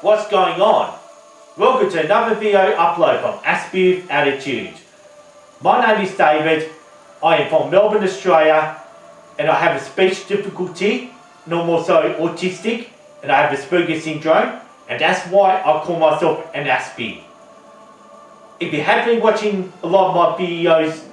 what's going on? Welcome to another video upload from Aspie with Attitude. My name is David, I am from Melbourne, Australia, and I have a speech difficulty, and I'm also autistic, and I have Asperger's syndrome, and that's why I call myself an Aspie. If you have been watching a lot of my videos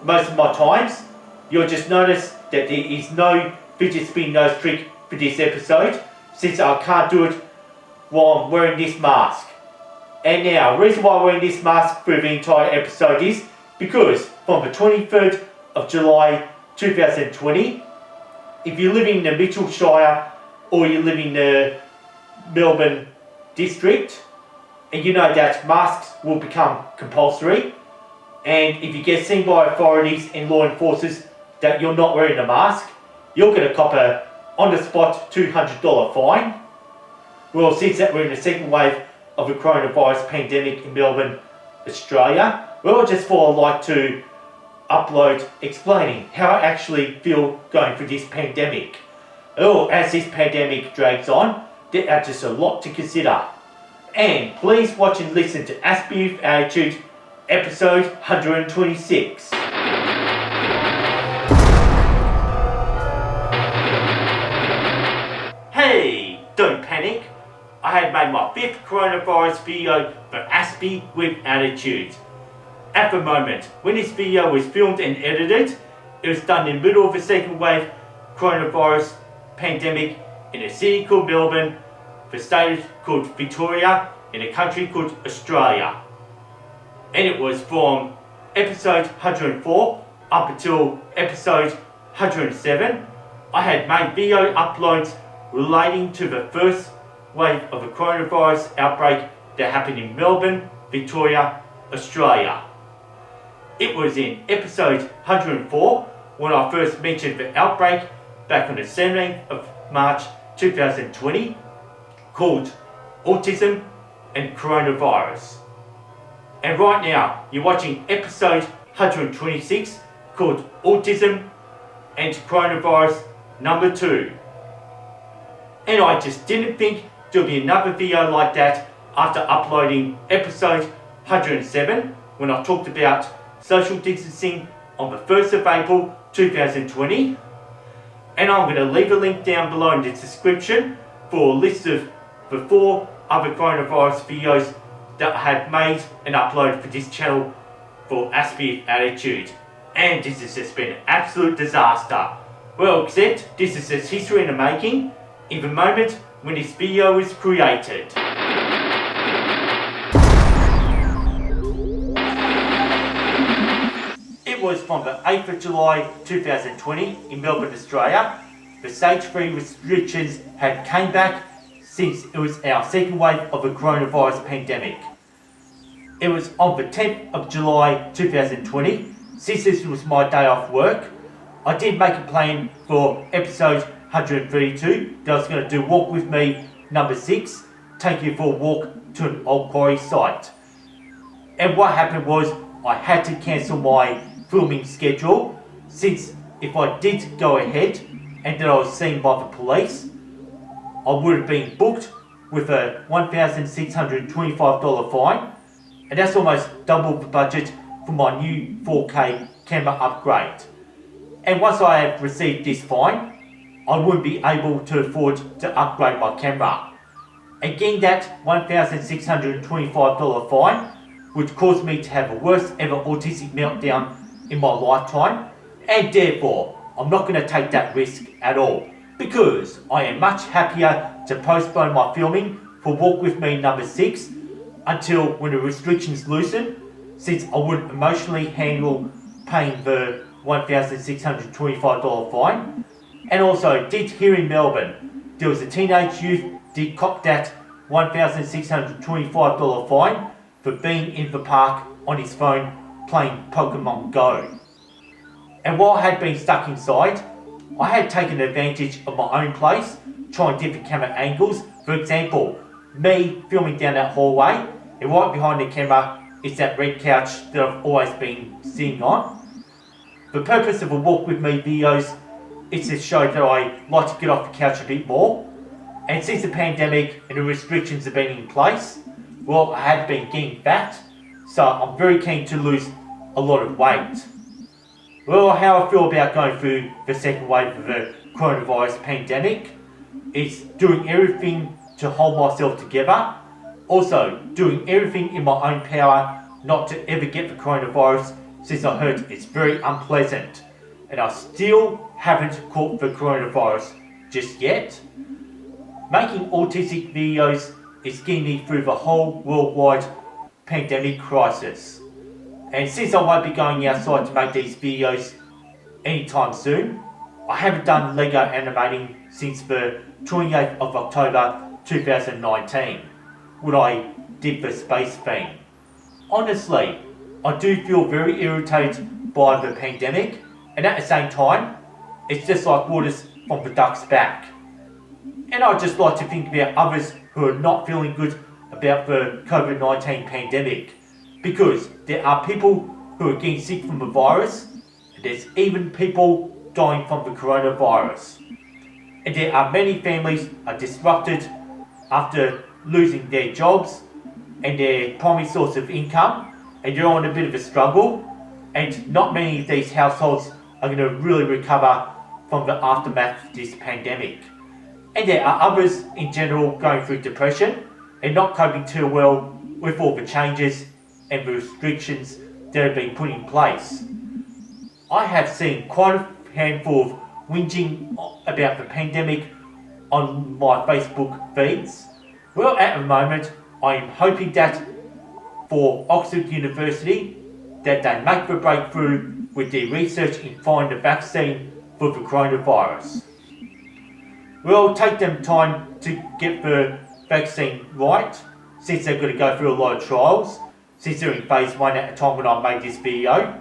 most of my times, you'll just notice that there is no fidget spin nose trick for this episode, since I can't do it while I'm wearing this mask. And now, the reason why I'm wearing this mask for the entire episode is because from the 23rd of July 2020, if you live in the Mitchell Shire or you live in the Melbourne district, and you know that masks will become compulsory, and if you get seen by authorities and law enforcers that you're not wearing a mask, you're going to cop a on-the-spot $200 fine. Well, since that we're in the second wave of the coronavirus pandemic in Melbourne, Australia, well, I just thought I'd like to upload explaining how I actually feel going through this pandemic. Oh, as this pandemic drags on, there are just a lot to consider. And please watch and listen to Aspie with Attitude, episode 126. Hey, don't panic. I had made my 5th coronavirus video for Aspie with Attitude. At the moment, when this video was filmed and edited, it was done in the middle of the second wave coronavirus pandemic in a city called Melbourne, the state called Victoria, in a country called Australia. And it was from episode 104 up until episode 107. I had made video uploads relating to the first wave of the coronavirus outbreak that happened in Melbourne, Victoria, Australia. It was in episode 104 when I first mentioned the outbreak back on the 17th of March 2020 called Autism and Coronavirus. And right now you're watching episode 126 called Autism and Coronavirus number 2. And I just didn't think there'll be another video like that after uploading episode 107 when I talked about social distancing on the 1st of April 2020. And I'm going to leave a link down below in the description for a list of the 4 other coronavirus videos that I have made and uploaded for this channel for Aspie Attitude. And this has just been an absolute disaster. Well, except this is just history in the making in the moment when this video was created. It was from the 8th of July 2020 in Melbourne, Australia. The stage 3 restrictions had came back since it was our second wave of the coronavirus pandemic. It was on the 10th of July 2020, since this was my day off work. I did make a plan for episode 132 that I was going to do Walk With Me number 6, take you for a walk to an old quarry site. And what happened was I had to cancel my filming schedule, since if I did go ahead and then I was seen by the police, I would have been booked with a $1,625 fine, and that's almost double the budget for my new 4K camera upgrade. And once I have received this fine, I wouldn't be able to afford to upgrade my camera. Again, that $1,625 fine would cause me to have a worst ever autistic meltdown in my lifetime, and therefore I'm not going to take that risk at all, because I am much happier to postpone my filming for Walk With Me number 6 until when the restrictions loosen, since I wouldn't emotionally handle paying the $1,625 fine. And also, did here in Melbourne, there was a teenage youth did cop that $1,625 fine for being in the park on his phone playing Pokemon Go. And while I had been stuck inside, I had taken advantage of my own place, trying different camera angles. For example, me filming down that hallway, and right behind the camera is that red couch that I've always been sitting on. The purpose of the Walk With Me videos is to show that I like to get off the couch a bit more, And since the pandemic and the restrictions have been in place, well, I have been getting fat, so I'm very keen to lose a lot of weight. Well, how I feel about going through the second wave of the coronavirus pandemic is doing everything to hold myself together, also doing everything in my own power not to ever get the coronavirus, since I heard it's very unpleasant, and I still haven't caught the coronavirus just yet. Making autistic videos is getting me through the whole worldwide pandemic crisis. And since I won't be going outside to make these videos anytime soon, I haven't done Lego animating since the 28th of October 2019, when I did the space theme. Honestly, I do feel very irritated by the pandemic, and at the same time, it's just like water's from the duck's back. And I'd just like to think about others who are not feeling good about the COVID-19 pandemic, because there are people who are getting sick from the virus, and there's even people dying from the coronavirus. And there are many families are disrupted after losing their jobs and their primary source of income, and they're on a bit of a struggle, and not many of these households are going to really recover from the aftermath of this pandemic. And there are others in general going through depression and not coping too well with all the changes and the restrictions that have been put in place. I have seen quite a handful of whinging about the pandemic on my Facebook feeds. Well, at the moment, I am hoping that for Oxford University, that they make the breakthrough with their research in finding a vaccine for the coronavirus. Well, take them time to get the vaccine right, since they're going to go through a lot of trials, since they're in phase 1 at the time when I made this video.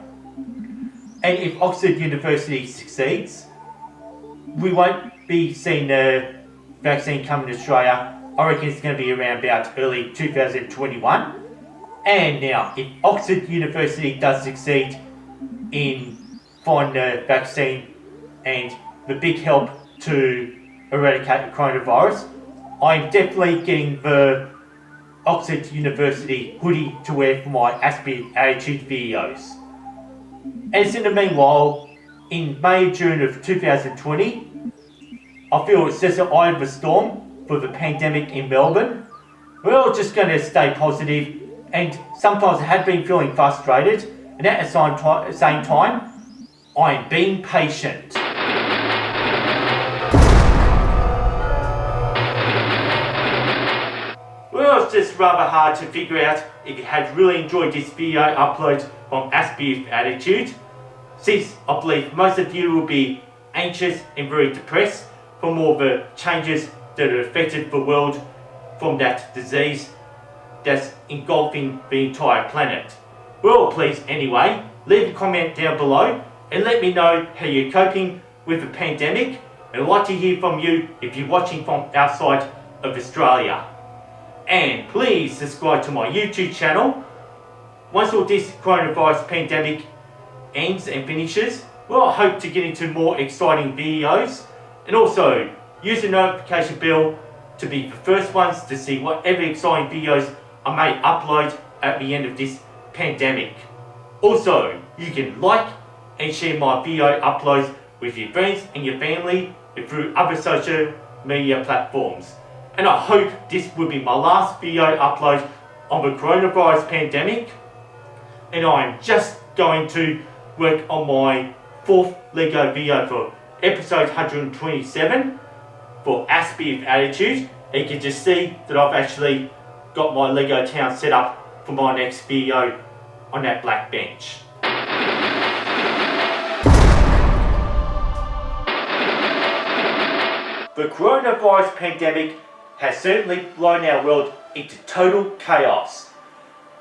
And if Oxford University succeeds, we won't be seeing the vaccine come to Australia. I reckon it's going to be around about early 2021. And now, if Oxford University does succeed in finding the vaccine and the big help to eradicate the coronavirus, I'm definitely getting the Oxford University hoodie to wear for my Aspie attitude videos. As in the meanwhile, in May, June of 2020, I feel it's just an eye of the storm for the pandemic in Melbourne. We're just going to stay positive, and sometimes I have been feeling frustrated, and at the same time, I'm being patient. Well, it's just rather hard to figure out if you had really enjoyed this video upload from Aspie with Attitude, since I believe most of you will be anxious and very depressed from all the changes that have affected the world from that disease that's engulfing the entire planet. Well, please anyway, leave a comment down below and let me know how you're coping with the pandemic, and I'd like to hear from you if you're watching from outside of Australia. And please subscribe to my YouTube channel. Once all this coronavirus pandemic ends and finishes, well, I hope to get into more exciting videos, and also use the notification bell to be the first ones to see whatever exciting videos I may upload at the end of this pandemic. Also, you can like and share my video uploads with your friends and your family and through other social media platforms. And I hope this will be my last video upload on the coronavirus pandemic, and I'm just going to work on my 4th Lego video for episode 127 for Aspie with Attitude. And you can just see that I've actually got my Lego town set up for my next video on that black bench. The coronavirus pandemic has certainly blown our world into total chaos.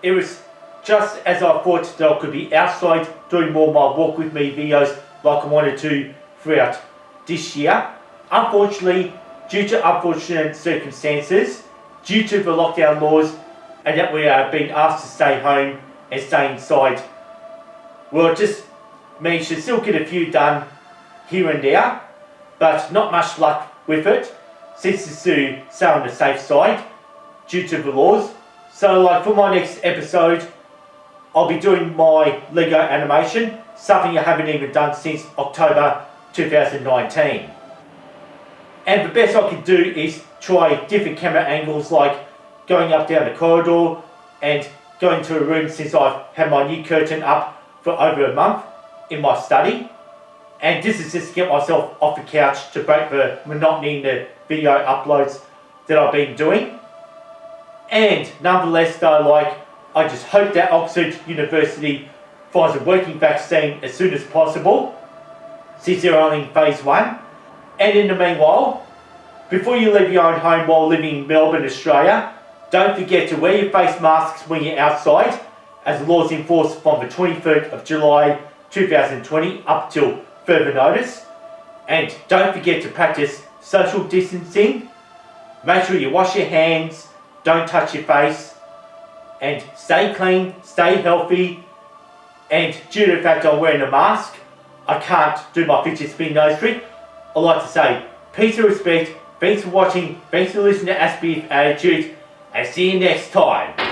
It was just as I thought that I could be outside doing more of my walk with me videos like I wanted to throughout this year. Unfortunately, due to unfortunate circumstances, due to the lockdown laws, and that we are being asked to stay home and stay inside, well, it just means to still get a few done here and there, but not much luck with it. since it's to stay on the safe side due to the laws. So like for my next episode, I'll be doing my Lego animation, something I haven't even done since October 2019. And the best I can do is try different camera angles, like going up down the corridor and going to a room, since I've had my new curtain up for over a month in my study. And this is just to get myself off the couch to break the monotony in the video uploads that I've been doing. And nonetheless though, like, I just hope that Oxford University finds a working vaccine as soon as possible, since they're only in phase 1. And in the meanwhile, before you leave your own home while living in Melbourne, Australia, don't forget to wear your face masks when you're outside, as the law is enforced from the 23rd of July 2020 up till further notice. And don't forget to practice social distancing. Make sure you wash your hands, don't touch your face, and stay clean, stay healthy. And due to the fact I'm wearing a mask, I can't do my fidget spin nose trick. I'd like to say peace and respect, thanks for watching, thanks for listening to Aspie with Attitude, and see you next time.